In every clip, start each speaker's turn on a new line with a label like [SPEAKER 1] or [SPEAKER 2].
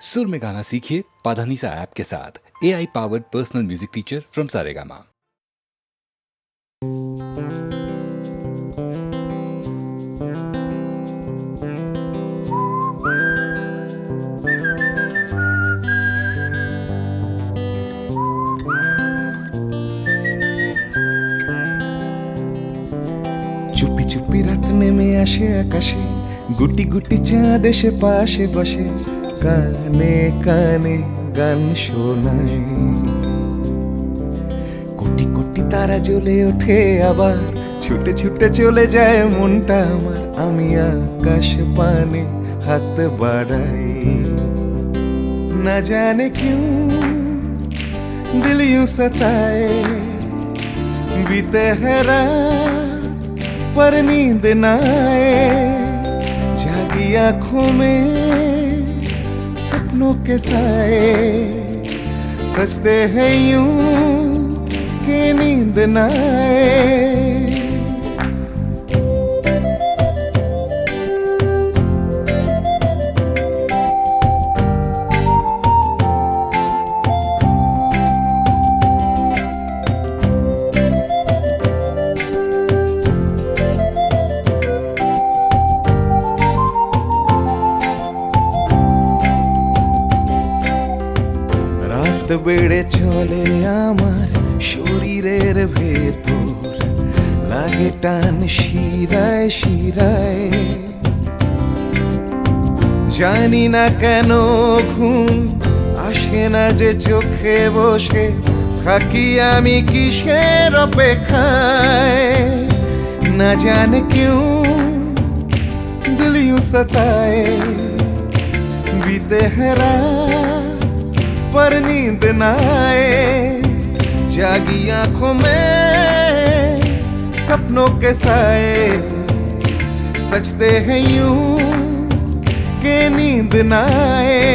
[SPEAKER 1] सुर में गाना सीखिए पाधानीसा ऐप के साथ। AI powered personal music teacher from Saregama.
[SPEAKER 2] চুপি চুপি রাত নেমে আসে আকাশে, গুটি গুটি চাঁদ এসে পাশে বসে, কানে কানে গান শোনায়। কোটি কোটি তারা জ্বলে ওঠে আবার, ছুটে ছুটে চলে যায় মনটা আমার। আমি আকাশ পানে হাত বাড়াই, না জানে क्यों दिल यूं सताए। बीते है रात पर नींद न आए, जागी आंखों में सपनों के साए। सजते हैं यूं कि नींद न आए। রাত বেড়ে চলে আমার শরীরের ভেতর, লাগে টান শিরায় শিরায়। জানি না কেন ঘুম আসে না যে চোখে বসে, থাকি আমি কিসের অপেক্ষায়। না জানে क्यों दिल यूं सताए। बीते है रात पर नींद न आए, जागी आंखों में सपनों के साए। सजते हैं यूं कि नींद न आए।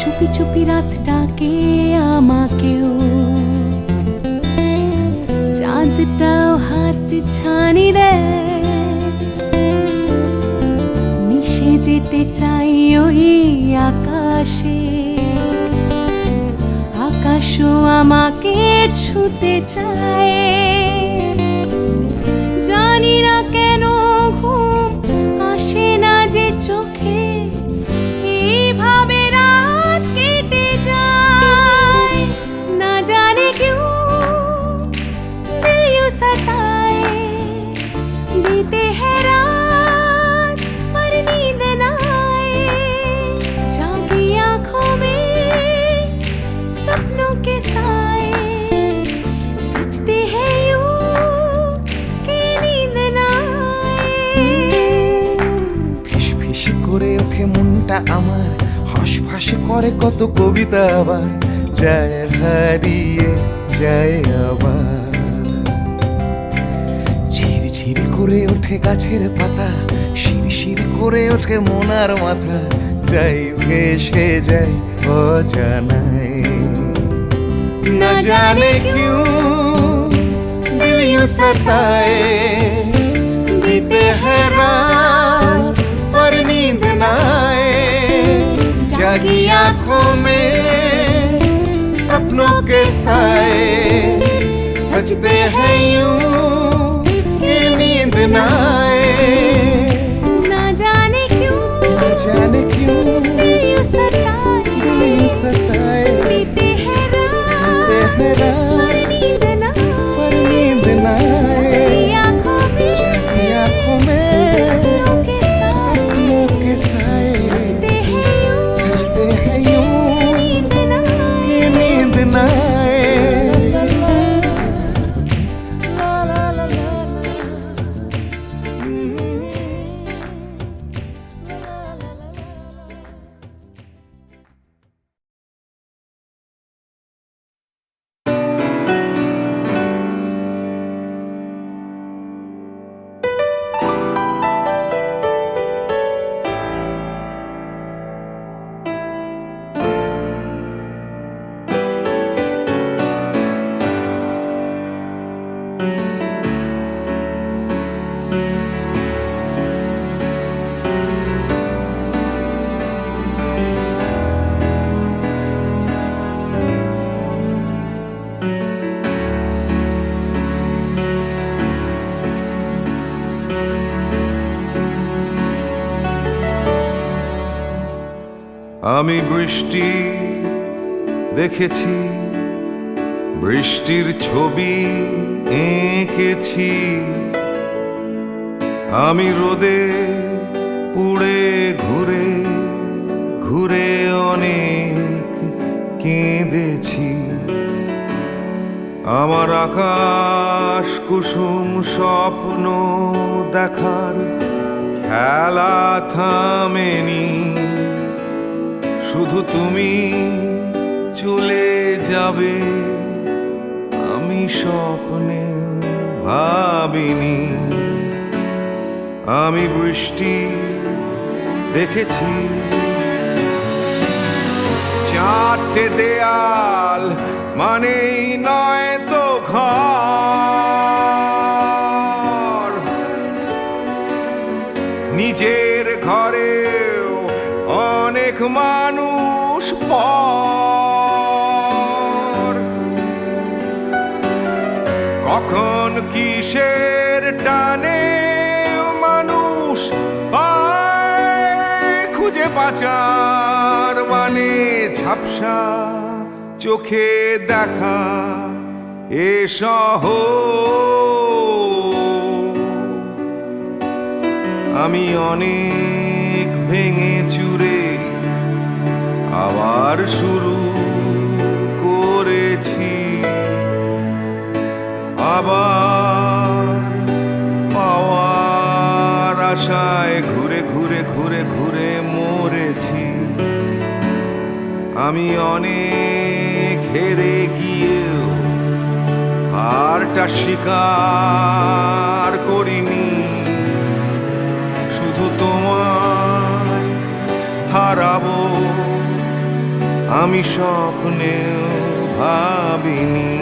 [SPEAKER 3] চুপি চুপি রাত ডাকে আমাকেও, চাঁদটাও হাত ছানি দেয়। মিশে যেতে চাই ওই আকাশে, আকাশও আমাকে ছুতে চায়। জানি না কেন ঘুম আসে না যে চোখে, এইভাবে রাত কেটে যায়। না জানে क्यों दिल यूं सताए। बीते है रात पर नींद न आए, जागी आंखों में सपनों के साए। सजते हैं यूं कि नींद न आए।
[SPEAKER 2] ফিস ফিস করে ওঠে মনটা আমার, হাঁস করে কত কবিতা আবার, যায় হারিয়ে যায় আবার। ঝিরঝির করে ওঠে গাছের পাতা, শিরশির করে ওঠে মনার মাথা, যাই ভেসে যায় অজানায়। না জানে क्यों दिल यूं सताए। बीते है रात पर नींद न आए, जागी आंखों में सपनों के साए। सजते हैं यूं कि नींद न आए।
[SPEAKER 3] ना जाने क्यों
[SPEAKER 2] दिल
[SPEAKER 3] यूं सताए।
[SPEAKER 2] सताए।
[SPEAKER 3] बीते है
[SPEAKER 2] बीते है रात
[SPEAKER 3] पर नींद न
[SPEAKER 2] पर नींद न आए,
[SPEAKER 3] जागी आंखों में
[SPEAKER 2] सपनों के साए।
[SPEAKER 3] सजते हैं यूं
[SPEAKER 2] सजते हैं यूं
[SPEAKER 3] नींद न
[SPEAKER 2] कि नींद न आए। ला ला ला ला ला। আমি বৃষ্টি দেখেছি, বৃষ্টির ছবি এঁকেছি। আমি রোদে পুড়ে ঘুরে ঘুরে অনেক কেঁদেছি। আমার আকাশ কুসুম স্বপ্ন দেখার খেলা থামেনি। শুধু তুমি চলে যাবে আমি স্বপ্নে ভাবিনি। আমি বৃষ্টি দেখেছি, চারটে দেয়াল মানেই নয় তো ঘর। নিজের ঘরেও অনেক মানুষ পর। কখন কিসের টানে মানুষ পায় খুঁজে বাঁচার মানে। ঝাপসা চোখে দেখা এ শহর। আমি অনেক ভেঙে চুরে আবার শুরু করেছি। আবার পাওয়ার আশায় ঘুরে ঘুরে ঘুরে ঘুরে মরেছি। আমি অনেক হেরে গিয়েও হারটা স্বীকার করিনি। শুধু তোমায় হারাবো আমি স্বপ্নেও ভাবিনি।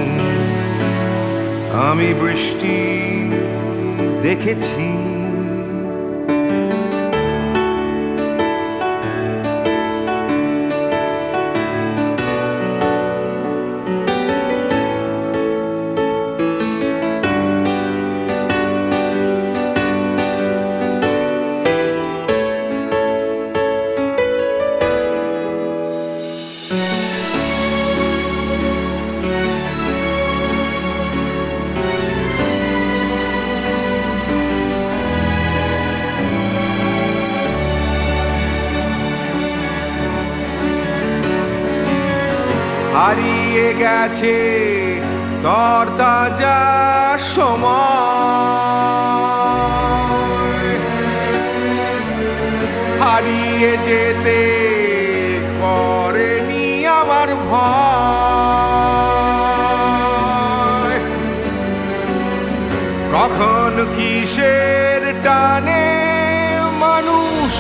[SPEAKER 2] আমি বৃষ্টি দেখেছি, হারিয়ে গেছে তরতাজা সময়। হারিয়ে যেতে করেনি আমার ভয়। কখন কিসের টানে মানুষ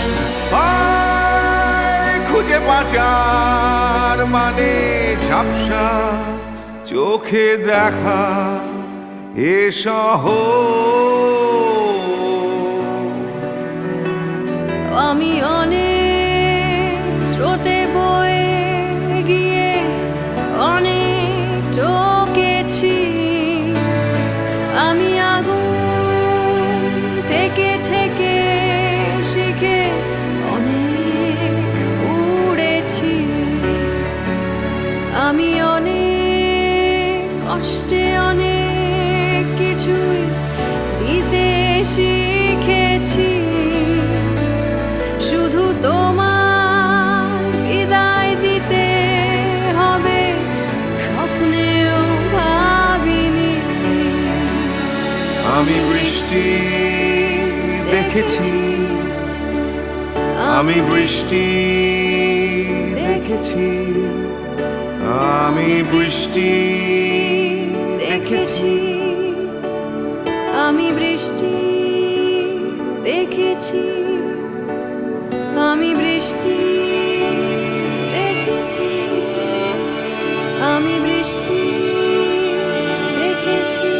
[SPEAKER 2] পায় খুঁজে বাঁচার মানে। ঝাপসা চোখে দেখা এ শহর।
[SPEAKER 3] আমি অনেক স্রোতে বয়ে গিয়ে অনেক টকেছি। আমি আগুন থেকে থেকে শিখে অনেক উড়েছি। আমি অনেক কষ্টে অনেক কিছুই দিতে শিখেছি। শুধু তোমার বিদায় দিতে হবে স্বপ্নেও ভাবিনি।
[SPEAKER 2] আমি বৃষ্টি দেখেছি, আমি বৃষ্টি দেখেছি। আমি বৃষ্টি দেখেছি,
[SPEAKER 3] আমি বৃষ্টি দেখেছি। আমি বৃষ্টি দেখেছি। আমি বৃষ্টি দেখেছি।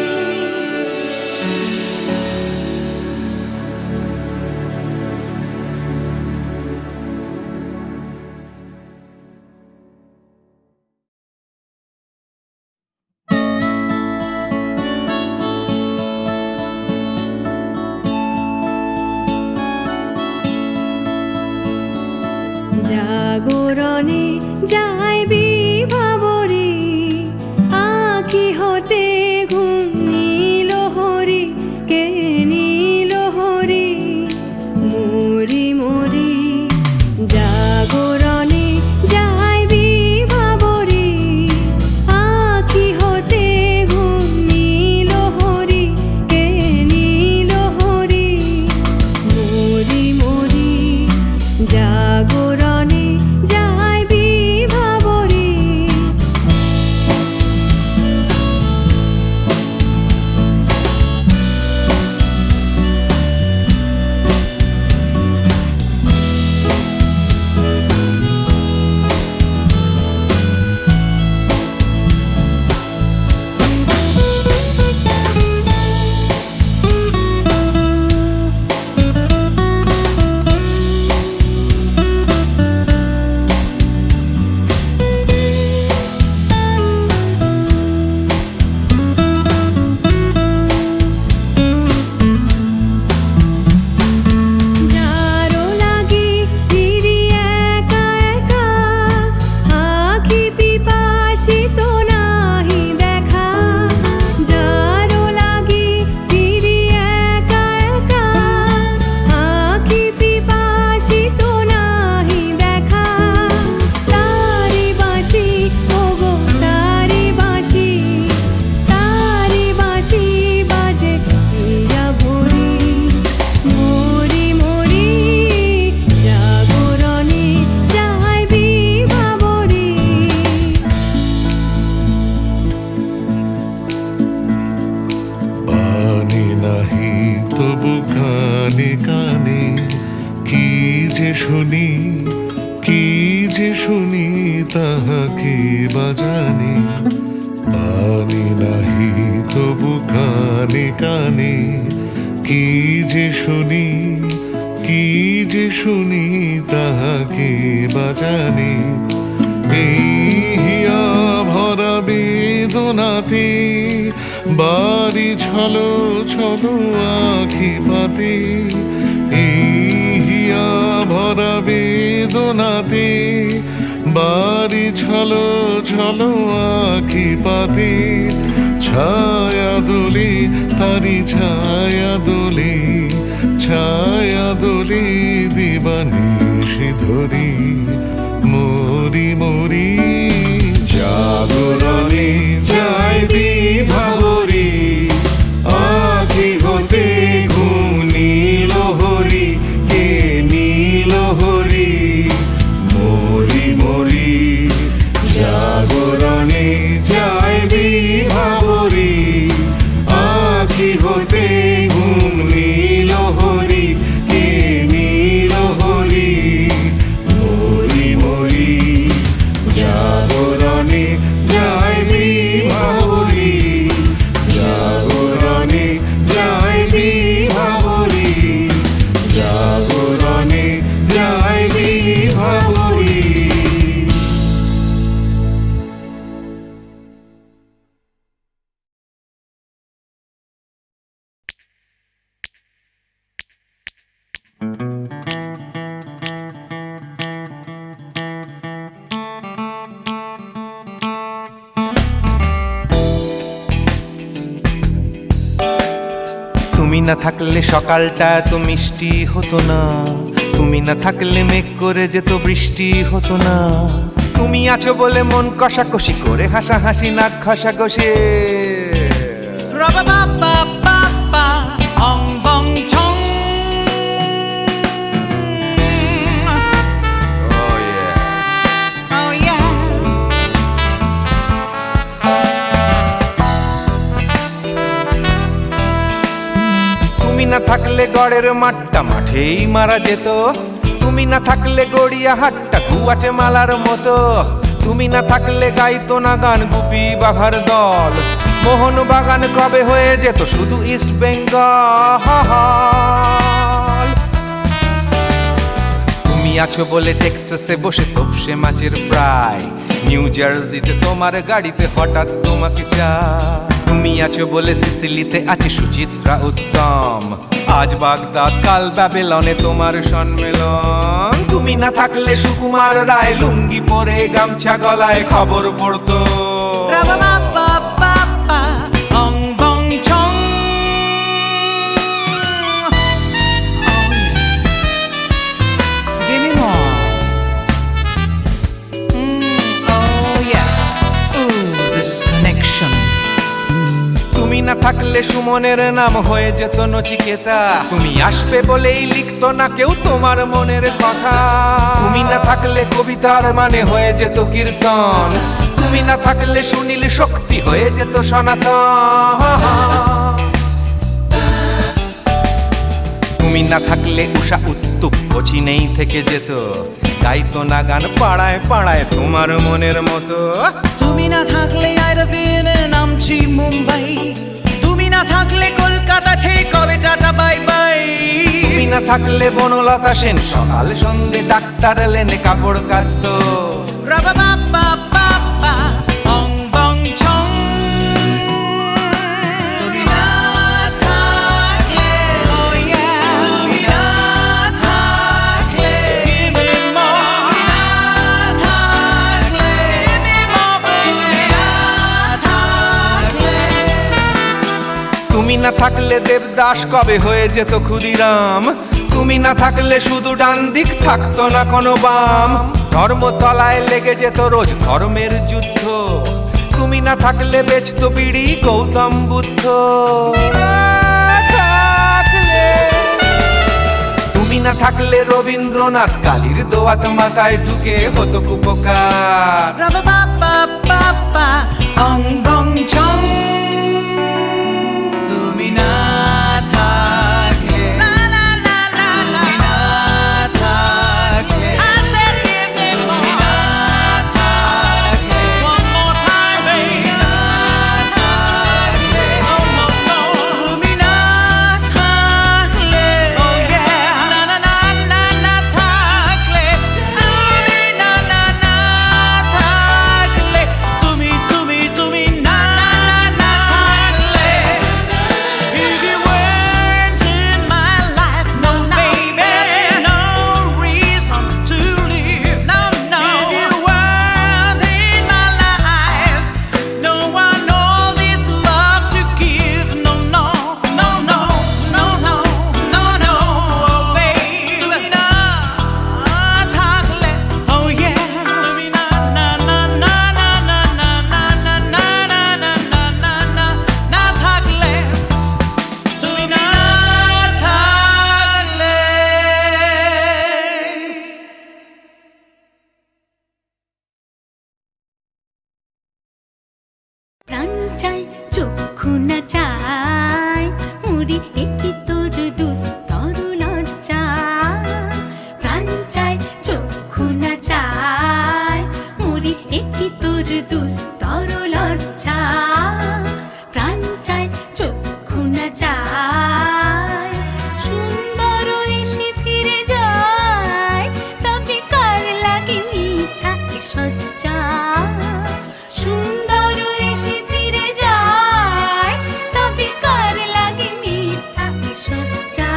[SPEAKER 3] জাগরণে যাই বিভাবরী, আঁখি হতে ঘুম নীল হরি, কে নীল হরি মরি মরি। জাগরণে যাই বিভাবরী, আঁখি হতে ঘুম নীল হরি, কে নীল হরি মরি মরি। জাগরণে যাই বিভাবরী। যারো লাগি ফিরি একা একা, আঁখি পিপাসিত নাহি দেখা। যারো লাগি ফিরি একা একা, আঁখি পিপাসিত নাহি দেখা। তারি বাঁশি ওগো তারি বাঁশি, তারি বাঁশি বাজে হীরা ভরি মরি মরি। জাগরণে যাই বিভাবরী।
[SPEAKER 4] বাণী নাহি তবু কানে কানে, কি যে শুনি কি যে শুনি তাহাকে বাজানি। বাণী নাহি তবু কানে কানে, কি যে শুনি কি যে শুনি তাহাকে বাজানি। এই হিয়া ভরা বেদনাতে বাড়ি ছলো ছলো আঁখি পাতে। এই হিয়া ভরা বেদনাতে বাড়ি ছলো ছলো আঁখি পাতে। ছায়া দোলে তারি ছায়া দোলে, ছায়া দোলে দিবানিশি ধরি মরি মরি। জাগরণে যাই বিভাবরী, আঁখি হতে ঘুম নীল হরি, কে নীল হরি মরি মরি। জাগরণে যাই বিভাবরী, আঁখি হতে ঘুম নীল হরি, কে নীল হরি মরি মরি। জাগরণে যাই বিভাবরী, জাগরণে যাই বিভাবরী, জাগরণে যাই বিভাবরী।
[SPEAKER 5] তুমি না থাকলে সকালটা এত মিষ্টি হতো না, তুমি না থাকলে মেঘ করে যেত বৃষ্টি হতো না। তুমি আছো বলে মন কষাকষি করে হাসাহাসি নাক ঘষাঘষি। তুমি না থাকলে গড়ের মাঠটা মাঠেই মারা যেত, তুমি না থাকলে গড়িয়া হাটটা গুয়াটে মালার মতো। তুমি না থাকলে গাইতো না গান গুপি বাঘার দল, মোহন বাগান কবে হয়ে যেত শুধু ইস্ট বেঙ্গল। তুমি আছো বলে টেক্সাসে বসে তোপসে মাছের ফ্রাই, নিউ জার্সিতে তোমার গাড়িতে হঠাৎ তোমাকে চাই। তুমি আছো বলে সিসিলিতে আছে সুচিত্রা উত্তম, আজ বাগদাদ কাল ব্যাবেলনে তোমার সম্মেলন। তুমি না থাকলে সুকুমার রায় লুঙ্গি পরে গামছা গলায় খবর পড়তো। তুমি না থাকলে সুমনের নাম হয়ে যেত নচিকেতা। তুমি আসবে বলেই লিখতো না কেউ তোমার মনের কথা। তুমি না থাকলে কবিতার মানে হয়ে যেত কীর্তন। তুমি না থাকলে সুনীল শক্তি হয়ে যেত সনাতন। তুমি না থাকলে উষা উত্তুপ নেই থেকে যেত, গাইতো না গান পাড়ায় পাড়ায় তোমার মনের মতো।
[SPEAKER 6] তুমি না থাকলে আইরবিনে নামছি মুম্বাই, তুমি না থাকলে কলকাতা ছেড়ে কবে টাটা বাই বাই।
[SPEAKER 5] তুমি না থাকলে বনলতা সেন সকাল সন্ধে ডাক্তার লেনে কাপড় কাচতো।
[SPEAKER 6] রাবা বাবা বাবা অং বং ছং। তুমি না থাকলে oh yeah, তুমি না থাকলে give me more, তুমি না থাকলে give me more, তুমি না থাকলে।
[SPEAKER 5] তুমি না থাকলে দেবদাস কবে হয়ে যেত ক্ষুদিরাম। তুমি না থাকলে শুধু ডান দিক থাকতো না কোনো বাম। ধর্মতলায় লেগে যেত রোজ ধর্মের যুদ্ধ। তুমি না থাকলে বেচতো বিড়ি গৌতম বুদ্ধ। তুমি না থাকলে রবীন্দ্রনাথ কালীর দোয়াত মাথায় ঢুকে হতো কুপকার।
[SPEAKER 6] রাবা বাবা বাবা অং বং ছং। তুমি না থাকলে তুমি না থাকলে I said give me more, তুমি না থাকলে one more time baby, তুমি না থাকলে oh no no, তুমি না থাকলে oh yeah, না না না না না থাকলে, তুমি না না না থাকলে, তুমি তুমি তুমি না না থাকলে। If you weren't in my life, no baby, no reason to live, no no. If you weren't in my life, no one all this love to give, no no no no no no no no, oh baby. তুমি না থাকলে oh yeah, তুমি না না না না না না না না না না না না না না না থাকলে, তুমি না থাকলে।
[SPEAKER 3] প্রাণ চাই চক্ষু না চাই মুড়ি একটি তোর দুস্তর লজ্জা। প্রাণ চাই চক্ষু না চাই মুড়ি একটি তোর দুস্তর লজ্জা। প্রাণ চাই চক্ষু না চাই সুন্দর এসে ফিরে যায় তবে কার লাগে মিথ্যা সজ্জা। সুন্দর এসে ফিরে যায় তবে কার লাগে মিথ্যা সজ্জা।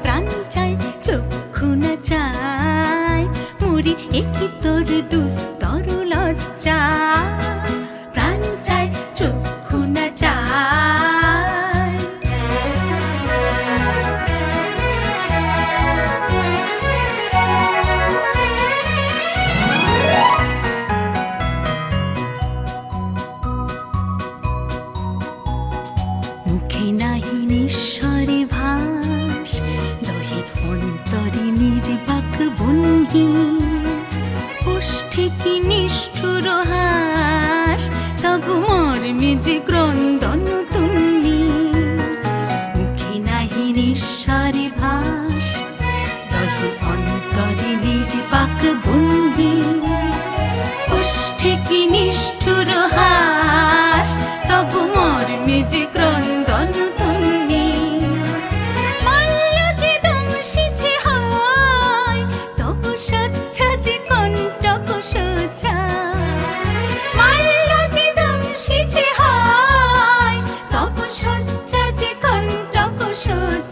[SPEAKER 3] প্রাণ চাই চক্ষু না চাই মুড়ি একই তোর দুস্তর লজ্জা। প্রাণ চাই চক্ষু না চাই। মুখে নাহি নিঃস্বরে ভাস দহে অন্তরে নির্বাক ভঙ্গি। ওষ্ঠে কি নিষ্ঠুর হাস তবু মর্মে যে ক্রন্দন তুমি। মুখে নাহি নিঃস্বরে ভাস দহে অন্তরে নির্বাক ভঙ্গি। ওষ্ঠে কি নিষ্ঠুর হাস তবু মর্মে যে ক্রন্দন তুমি। মাল্য যে দংশিছে হয় তবু সচ্ছা যে কণ্টক সোজা। মাল্য যে দংশিছে হয় তবু সচ্ছা যে কণ্টক সোজা।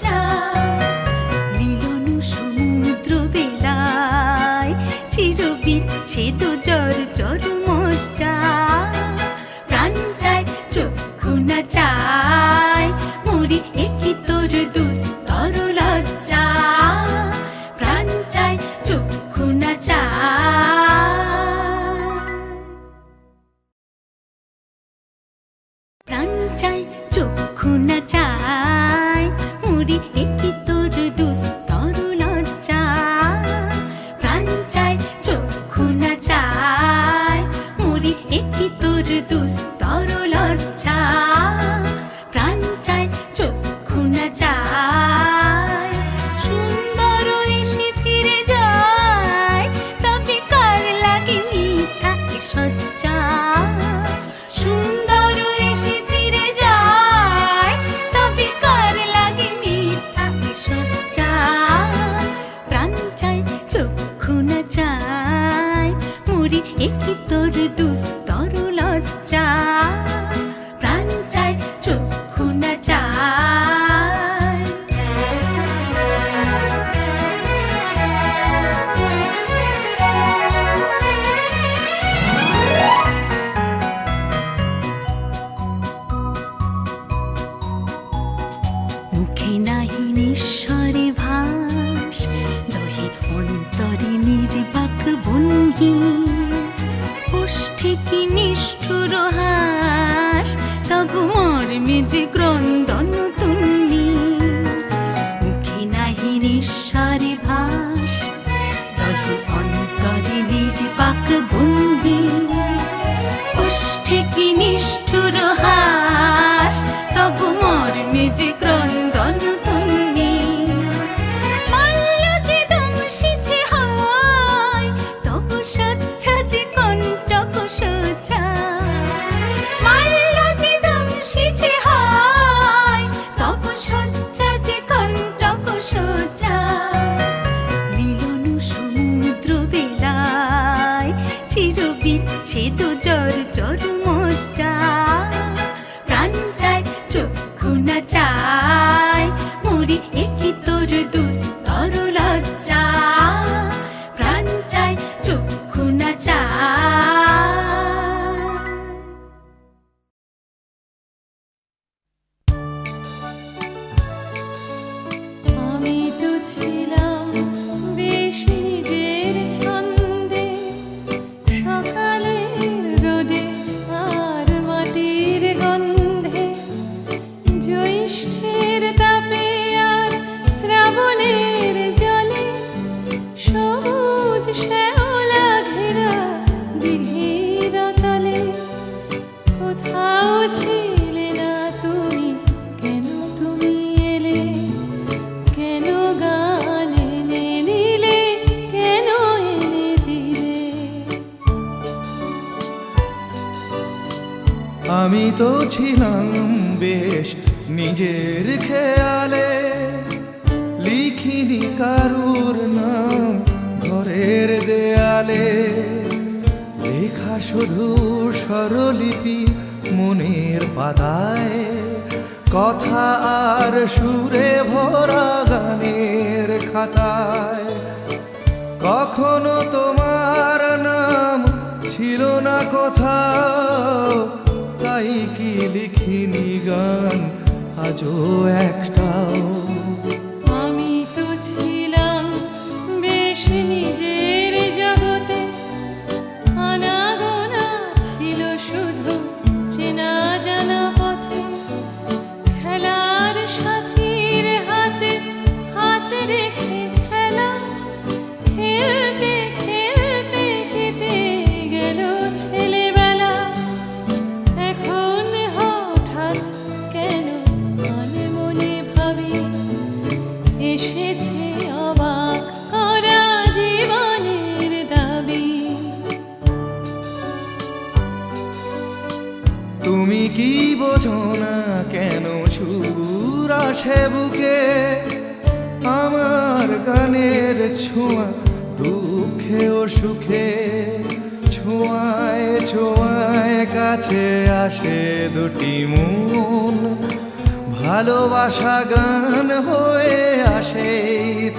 [SPEAKER 3] নিঃস্বরে ভাস দহে অন্তরে নির্বাক ভঙ্গি ওষ্ঠে কি নিষ্ঠুর হাস তবু মর্মে যে ক্রন্দন তুল্লি মুখে নাহি নিঃস্বরে ভাস দহে অন্তরে নির্বাক ভঙ্গি ওষ্ঠে কি নিষ্ঠুর হাস তবু মর্মে যে ক্রন্দন তুল্লি মাল্য যে দংশিছে হয় তবু সচ্ছা যে কণ্টক সোচা মাল্য যে দংশিছে হয় তবু সচ্ছা যে কণ্টক সোচা মিলন সমুদ্র বেলায় চির বিচ্ছেদ জর জর মোচা প্রাণ চায় চক্ষু না চায় মরি একই তোর দুস্তর লজ্জা প্রাণ চায় চক্ষু না চায়
[SPEAKER 7] আমি তো ছিলাম বেশ নিজের ছন্দে সকালের রোদে আর মাটির গন্ধে জ্যৈষ্ঠের তাপে আর শ্রাবণের জলে সবুজ শ্যাওলা ঘেরা দিঘির তলে কোথাও ছিলে না তুমি কেন তুমি এলে কেন গান এনে দিলে কেন এনে দিলে
[SPEAKER 2] আমি তো ছিলাম বেশ নিজের খেয়ালে লিখিনি কারুর নাম ঘরের দেয়ালে লেখা শুধু স্বরলিপি মনের পাতায় কথা আর সুরে ভরা গানের খাতায় কখনো তোমার নাম ছিল না কোথাও তাই কি লিখিনি গান আজও একটাও
[SPEAKER 7] আমি তো ছিলাম বেশ নিজের জগতে আনাগোনা ছিল শুধু চেনা জানা পথে খেলার সাথীর হাতে হাত রেখে খেলা খেলতে খেলতে কেটে গেল ছেলেবেলা এখন হঠাৎ কেন মনে মনে ভাবি এসেছে অবাক করা জীবনের দাবি
[SPEAKER 2] তুমি কি বোঝো না কেন সুর আসে বুকে আমার গানের ছোঁয়া দুঃখে ও সুখে ছোঁয়ায় ছোঁয়ায় কাছে আসে দুটি মন ভালোবাসা গান হয়ে আসে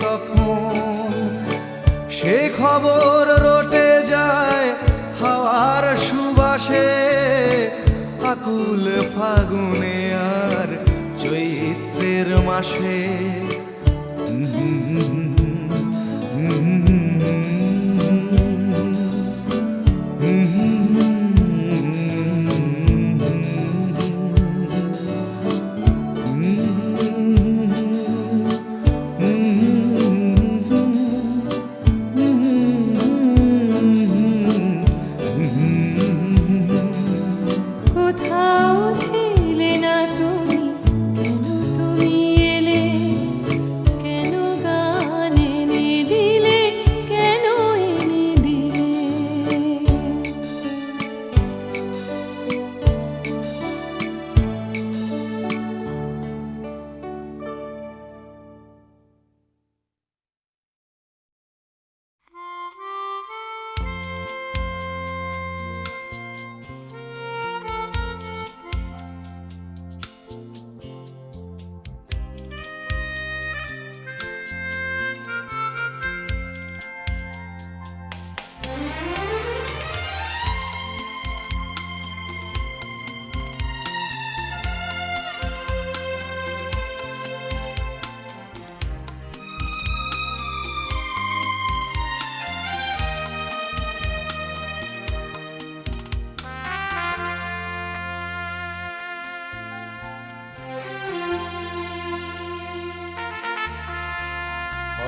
[SPEAKER 2] তখন সে খবর রটে যায় হাওয়ার সুবাসে আকুল ফাগুনে আর চৈত্রের মাসে
[SPEAKER 7] কোথাও ছিলে না তুমি কেন তুমি এলে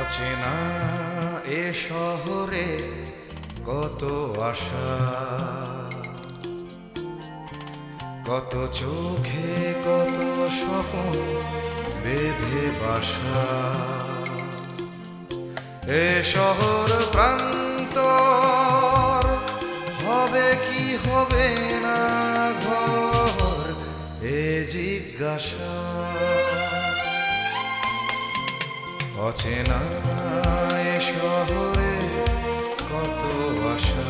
[SPEAKER 2] অচেনা এ শহরে কত আশা, কত চোখে কত স্বপ্ন বেঁধে বাসা। এ শহর প্রান্তর হবে কি হবে না ঘর, এ জিজ্ঞাসা। অচেনা এ শহরে কত আশা।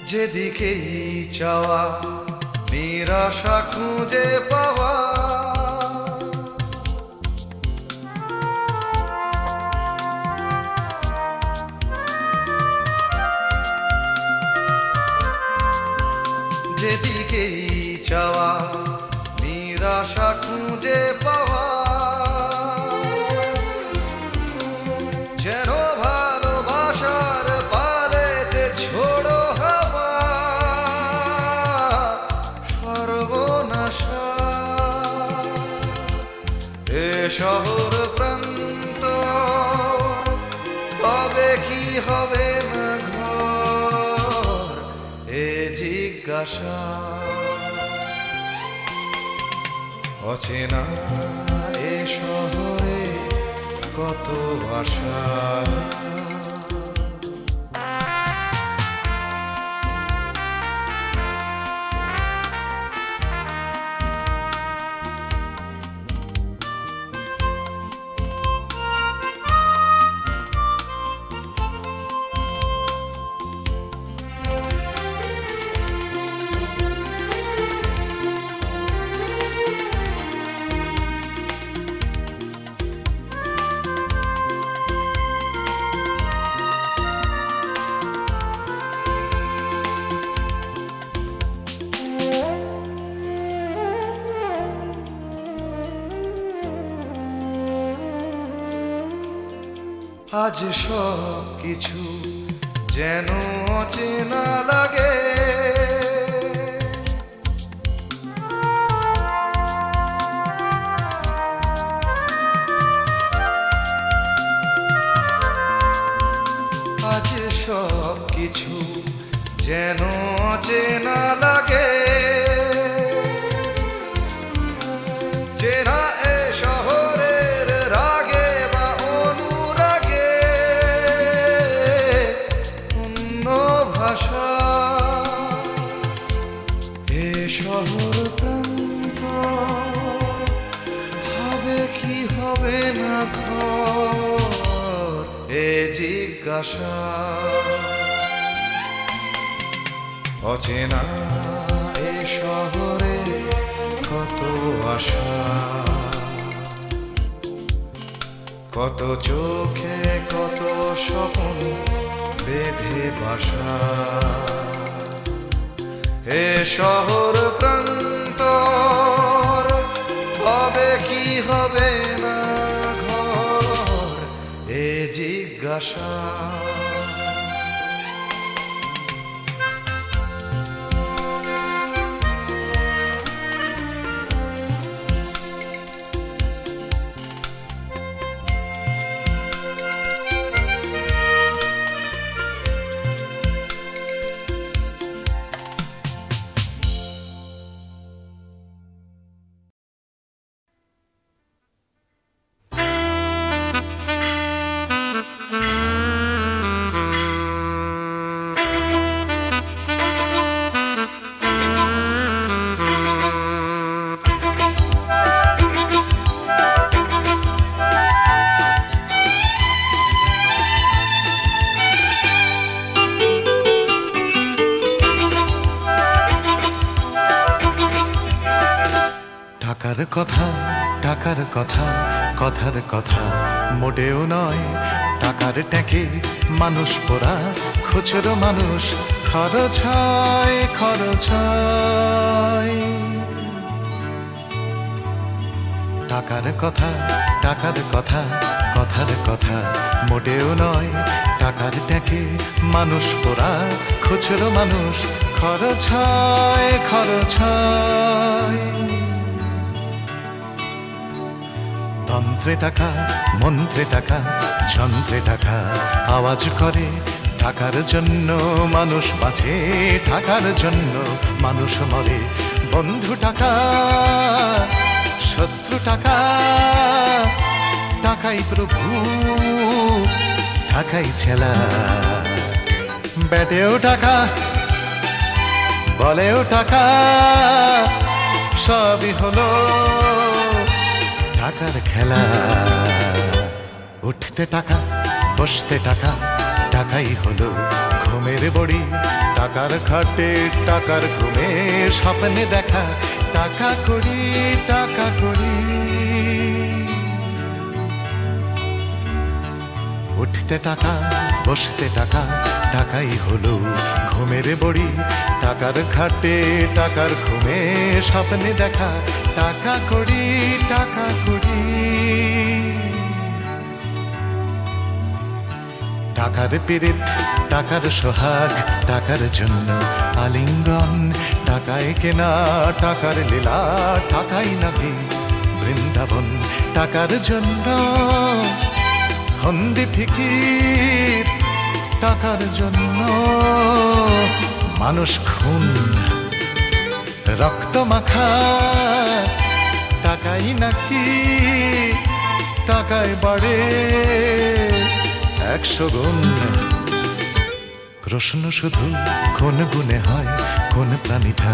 [SPEAKER 2] যেদিকেই চাওয়া নিরাশা খুঁজে পাওয়া, যেদিকেই চাওয়া নিরাশা খুঁজে পাওয়া। যেন ভালোবাসার পালেতে ছোড়ো হাওয়া সর্বনাশা। এ শহর প্রান্ত হবে কি হবে না ঘর, এ জিজ্ঞাসা। অচেনা এ শহরে কত আশা। আজ সব কিছু যেন অচেনা লাগে, আজ সব কিছু যেন অচেনা লাগে। চেনা এ শহরের রাগে বা অনুরাগে অন্য ভাষা। এ শহর প্রান্ত হবে কি হবে না ঘর, এ জিজ্ঞাসা। অচেনা এ শহরে কত আশা, কত চোখে কত স্বপ্ন বেঁধে বাসা। এ শহর প্রান্তর হবে কি হবে না ঘর, এ জিজ্ঞাসা।
[SPEAKER 8] টাকার কথা টাকার কথা কথার কথা মোটেও নয় টাকার ট্যাঁকে মানুষ পোড়া খুচরো মানুষ খরচ হয় খরচ হয় টাকার কথা টাকার কথা কথার কথা মোটেও নয় টাকার ট্যাঁকে মানুষ পোড়া খুচরো মানুষ খরচ হয় খরচ হয় তন্ত্রে টাকা মন্ত্রে টাকা যন্ত্রে টাকা আওয়াজ করে টাকার জন্য মানুষ বাঁচে টাকার জন্য মানুষ মরে বন্ধু টাকা শত্রু টাকা টাকাই প্রভু টাকাই ছেলা ব্যাটেও টাকা বলেও টাকা সবই হলো টাকার খেলা উঠতে টাকা বসতে টাকা টাকাই হলো ঘুমের বড়ি টাকার খাটে টাকার ঘুমে স্বপ্নে দেখা টাকা করি টাকা করি উঠতে টাকা বসতে টাকা টাকাই হলো ঘুমের বড়ি টাকার খাটে টাকার ঘুমে স্বপ্নে দেখা টাকা করি টাকা করি টাকার পীড়িত টাকার সোহাগ টাকার জন্য আলিঙ্গন টাকায় কেনা টাকার লীলা টাকাই নাকি বৃন্দাবন টাকার জন্য হন্দি ফিকির টাকার জন্য মানুষ খুন রক্ত মাখা টাকাই নাকি টাকায় বাড়ে 100 গুণ প্রশ্ন শুধু কোন গুণে হয় কোন প্রাণীটা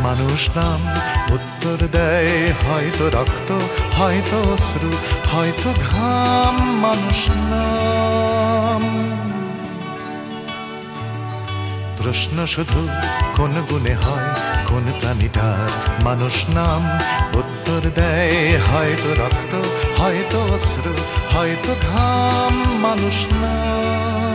[SPEAKER 8] মানুষ নাম উত্তর দেয় হয়তো রক্ত হয়তো অশ্রু হয়তো ঘাম মানুষ নাম প্রশ্ন শুধু কোন গুণে হয় কোন প্রাণীটার মানুষ নাম উত্তর দেয় হয়তো রক্ত হয়তো অশ্রু হয়তো ঘাম মানুষ নাম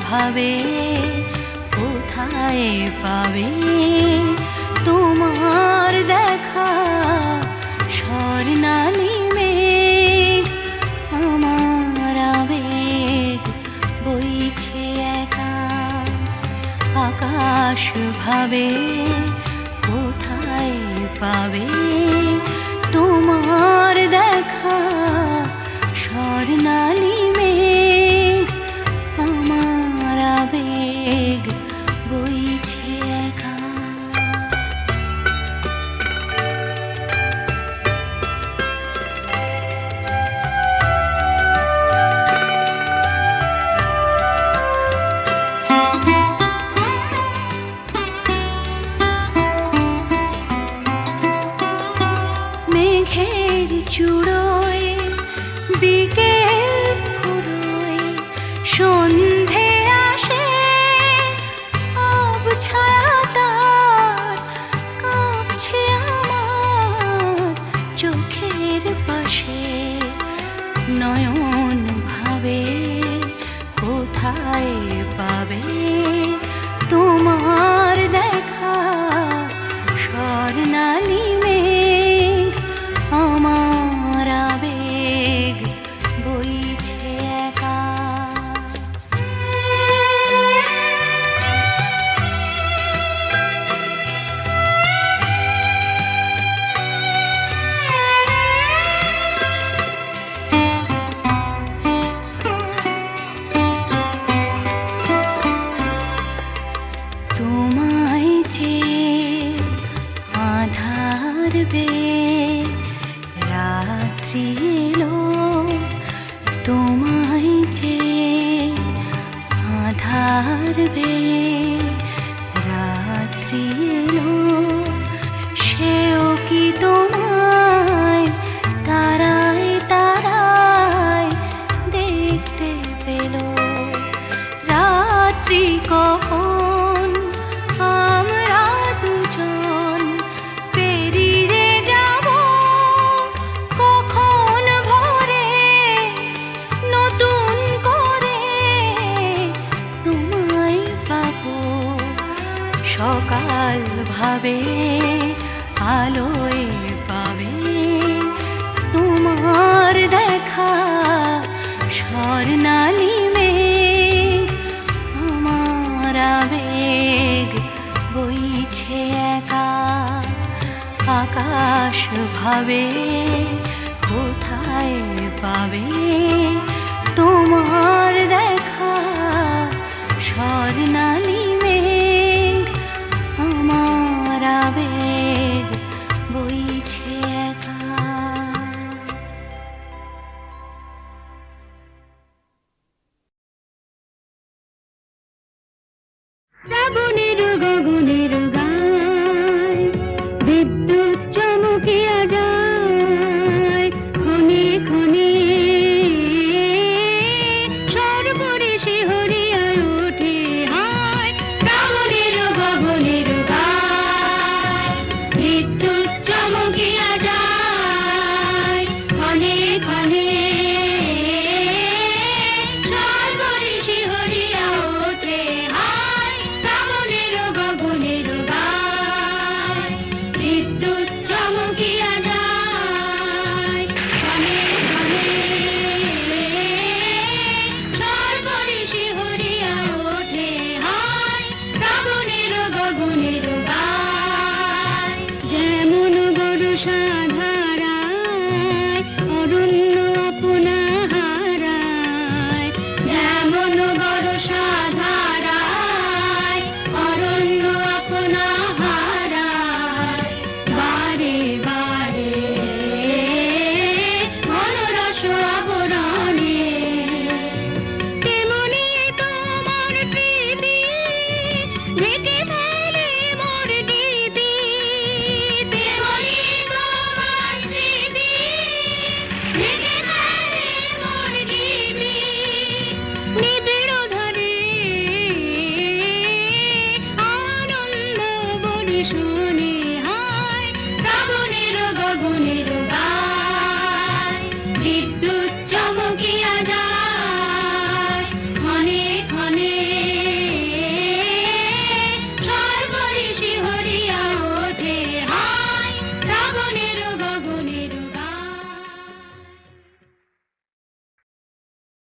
[SPEAKER 3] ভাবে কোথায় পাবে তোমার দেখা স্বর্ণালী মেঘ আমার আবেগ বইছে একা আকাশ ভাবে কোথায় পাবে তোমার দেখা স্বর্ণালী মেঘ আমার আবেগ বইছে একা মেঘের চূড়োয় বিকেল ফুরোয় সন্ধে আসে ছায়া তার কাঁপছে আমার চোখের কোথায় পাবে তোমার দেখা স্বর্ণালী মেঘ আমার আবেগ বইছে একা তোমায় যে আধার বে রাত্রি এলো তোমায় যে আধার বে রাত্রি এলো সেও কি তোমায় তারায় তারায় দেখতে পেল রাত্রি কখন আমরা দুজন পেরিয়ে যাব কখন ভোরে নতুন করে তোমায় পাবো সকাল ভাবে আলোয় পাবে তোমার দেখা স্বর্ণালী মেঘ আমার আবেগ বইছে একা আকাশ ভাবে কোথায় পাবে তোমার দেখা স্বর্ণালী মেঘ আমার আবেগ বইছে একা শ্রাবণের গগনের